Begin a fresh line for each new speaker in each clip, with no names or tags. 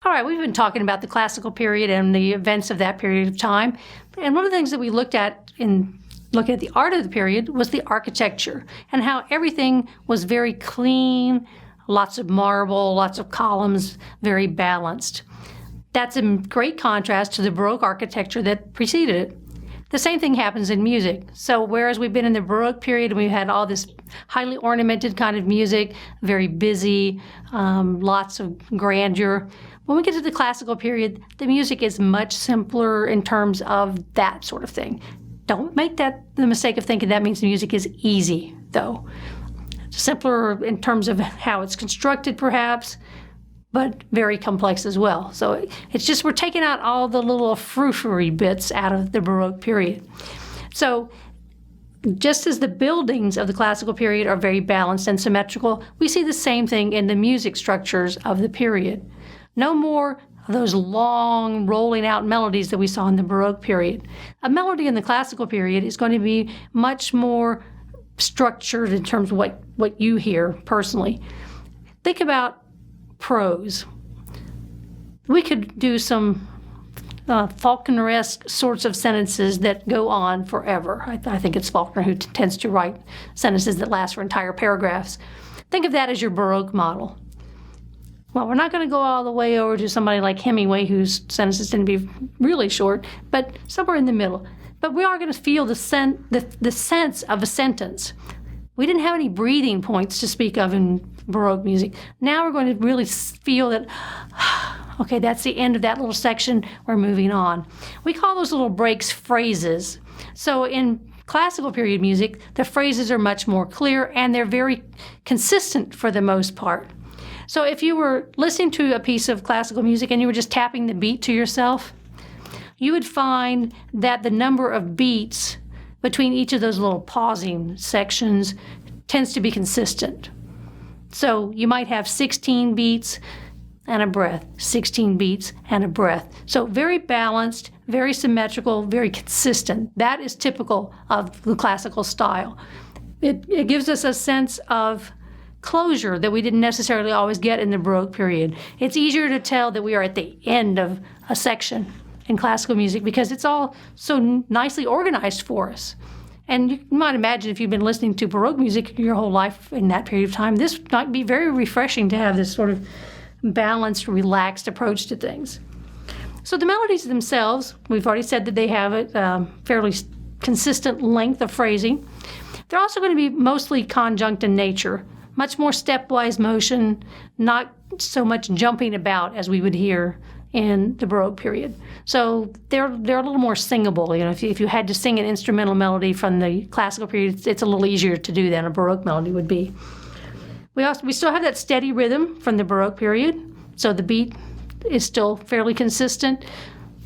All right, we've been talking about the classical period and the events of that period of time. And one of the things that we looked at in looking at the art of the period was the architecture and how everything was very clean, lots of marble, lots of columns, very balanced. That's in great contrast to the Baroque architecture that preceded it. The same thing happens in music. So whereas we've been in the Baroque period and we've had all this highly ornamented kind of music, very busy, lots of grandeur, when we get to the classical period, the music is much simpler in terms of that sort of thing. Don't make the mistake of thinking that means the music is easy, though. Simpler in terms of how it's constructed, perhaps, but very complex as well. So it's just we're taking out all the little frou-frou bits out of the Baroque period. So just as the buildings of the classical period are very balanced and symmetrical, we see the same thing in the music structures of the period. No more of those long rolling out melodies that we saw in the Baroque period. A melody in the classical period is going to be much more structured in terms of what you hear personally. Think about prose. We could do some Faulkner-esque sorts of sentences that go on forever. I think it's Faulkner who tends to write sentences that last for entire paragraphs. Think of that as your Baroque model. Well, we're not going to go all the way over to somebody like Hemingway, whose sentences tend to be really short, but somewhere in the middle. But we are going to feel the sense of a sentence. We didn't have any breathing points to speak of in Baroque music. Now we're going to really feel that, okay, that's the end of that little section, we're moving on. We call those little breaks phrases. So in classical period music, the phrases are much more clear and they're very consistent for the most part. So if you were listening to a piece of classical music and you were just tapping the beat to yourself, you would find that the number of beats between each of those little pausing sections tends to be consistent. So you might have 16 beats and a breath, 16 beats and a breath. So very balanced, very symmetrical, very consistent. That is typical of the classical style. It gives us a sense of closure that we didn't necessarily always get in the Baroque period. It's easier to tell that we are at the end of a section in classical music because it's all so nicely organized for us. And you might imagine if you've been listening to Baroque music your whole life in that period of time, this might be very refreshing to have this sort of balanced, relaxed approach to things. So the melodies themselves, we've already said that they have a fairly consistent length of phrasing. They're also going to be mostly conjunct in nature. Much more stepwise motion, not so much jumping about as we would hear in the Baroque period. So they're a little more singable. You know, if you had to sing an instrumental melody from the classical period, it's a little easier to do than a Baroque melody would be. We still have that steady rhythm from the Baroque period, so the beat is still fairly consistent.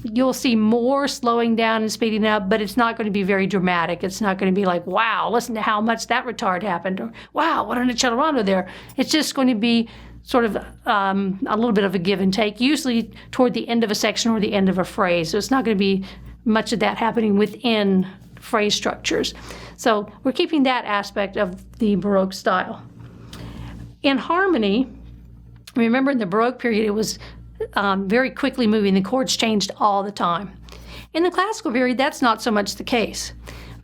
You'll see more slowing down and speeding up, but it's not going to be very dramatic. It's not going to be like, wow, listen to how much that retard happened, or wow, what an accelerando there. It's just going to be sort of a little bit of a give and take, usually toward the end of a section or the end of a phrase. So it's not going to be much of that happening within phrase structures. So we're keeping that aspect of the Baroque style. In harmony, remember in the Baroque period, it was very quickly moving. The chords changed all the time. In the classical period, that's not so much the case.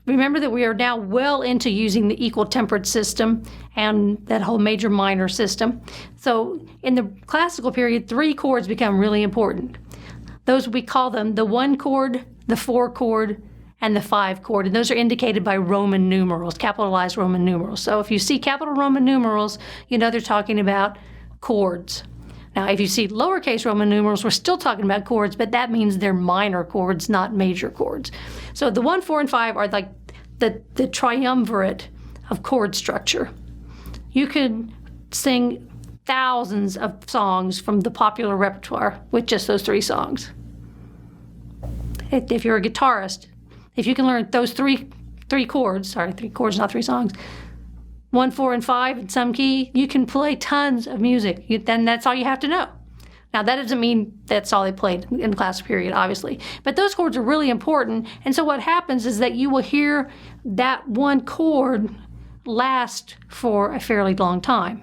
Remember that we are now well into using the equal tempered system and that whole major minor system. So in the classical period, 3 chords become really important. Those, we call them the 1 chord, the 4 chord, and the 5 chord. And those are indicated by Roman numerals, capitalized Roman numerals. So if you see capital Roman numerals, you know they're talking about chords. Now, if you see lowercase Roman numerals, we're still talking about chords, but that means they're minor chords, not major chords. So the 1, 4, and 5 are like the triumvirate of chord structure. You could sing thousands of songs from the popular repertoire with just those 3 songs. If you're a guitarist, if you can learn those three chords, 3 chords, not 3 songs, 1, 4, and 5 in some key, you can play tons of music. Then that's all you have to know. Now, that doesn't mean that's all they played in the classical period, obviously. But those chords are really important. And so what happens is that you will hear that 1 chord last for a fairly long time.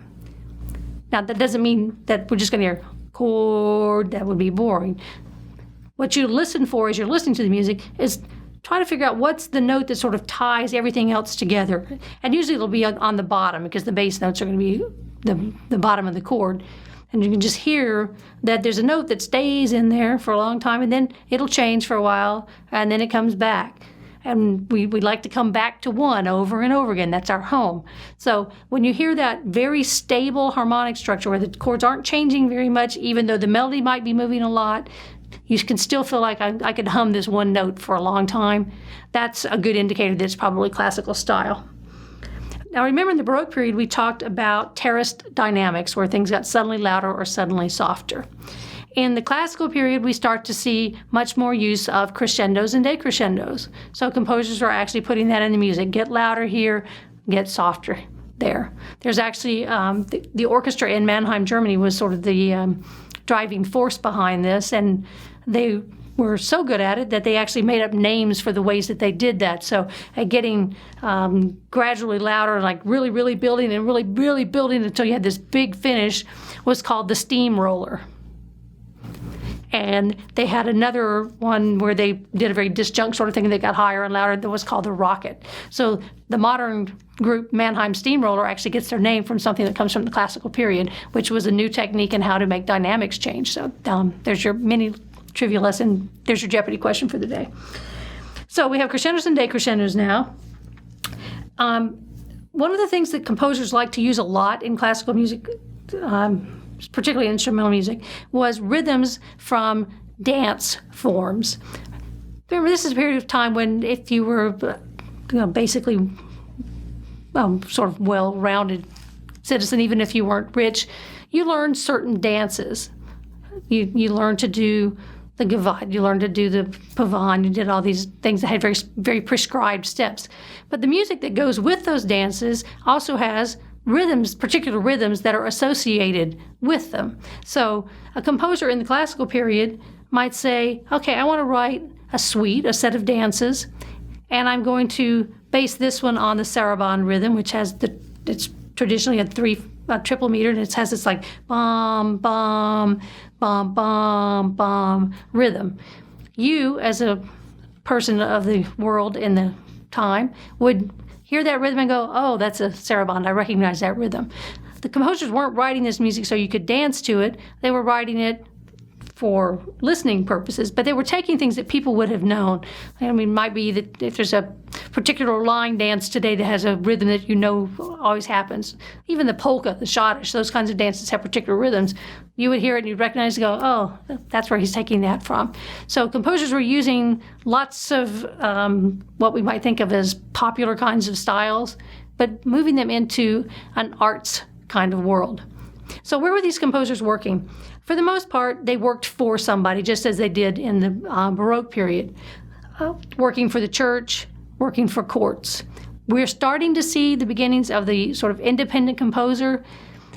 Now, that doesn't mean that we're just going to hear chord, that would be boring. What you listen for as you're listening to the music is try to figure out what's the note that sort of ties everything else together. And usually it'll be on the bottom because the bass notes are going to be the bottom of the chord. And you can just hear that there's a note that stays in there for a long time, and then it'll change for a while, and then it comes back. And we like to come back to one over and over again. That's our home. So when you hear that very stable harmonic structure where the chords aren't changing very much, even though the melody might be moving a lot, you can still feel like I could hum this one note for a long time. That's a good indicator that it's probably classical style. Now remember, in the Baroque period, we talked about terraced dynamics, where things got suddenly louder or suddenly softer. In the classical period, we start to see much more use of crescendos and decrescendos. So composers are actually putting that in the music. Get louder here, get softer there. There's actually, the orchestra in Mannheim, Germany was sort of the driving force behind this, and they were so good at it that they actually made up names for the ways that they did that. So getting gradually louder, like really, really building and really, really building until you had this big finish, was called the steamroller. And they had another one where they did a very disjunct sort of thing, and they got higher and louder, that was called the rocket. So the modern group Mannheim Steamroller actually gets their name from something that comes from the classical period, which was a new technique in how to make dynamics change. So there's your mini trivia lesson. There's your Jeopardy question for the day. So we have crescendos and decrescendos now. One of the things that composers like to use a lot in classical music, particularly instrumental music, was rhythms from dance forms. Remember, this is a period of time when if you were basically sort of well-rounded citizen, even if you weren't rich, you learned certain dances. You learned to do the gavotte, you learned to do the pavane, you did all these things that had very, very prescribed steps. But the music that goes with those dances also has rhythms, particular rhythms that are associated with them. So a composer in the classical period might say, okay, I want to write a suite, a set of dances, and I'm going to base this one on the Cerebon Rhythm, which has it's traditionally a triple meter, and it has this like bom, bom, bom, bom, bom rhythm. You, as a person of the world in the time, would hear that rhythm and go, oh, that's a Cerebon, I recognize that rhythm. The composers weren't writing this music so you could dance to it. They were writing it for listening purposes, but they were taking things that people would have known. I mean, it might be that if there's a particular line dance today that has a rhythm that you know always happens, even the polka, the schottische, those kinds of dances have particular rhythms. You would hear it and you'd recognize and go, oh, that's where he's taking that from. So composers were using lots of what we might think of as popular kinds of styles, but moving them into an arts kind of world. So where were these composers working? For the most part, they worked for somebody, just as they did in the Baroque period, working for the church, working for courts. We're starting to see the beginnings of the sort of independent composer,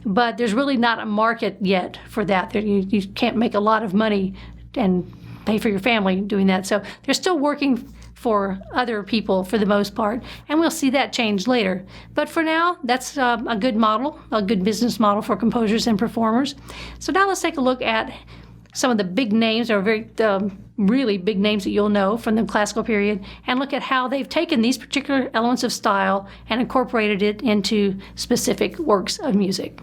but there's really not a market yet for that. You can't make a lot of money and pay for your family doing that. So they're still working for other people for the most part, and we'll see that change later. But for now, that's a good model, a good business model for composers and performers. So now let's take a look at some of the big names, or very really big names that you'll know from the classical period, and look at how they've taken these particular elements of style and incorporated it into specific works of music.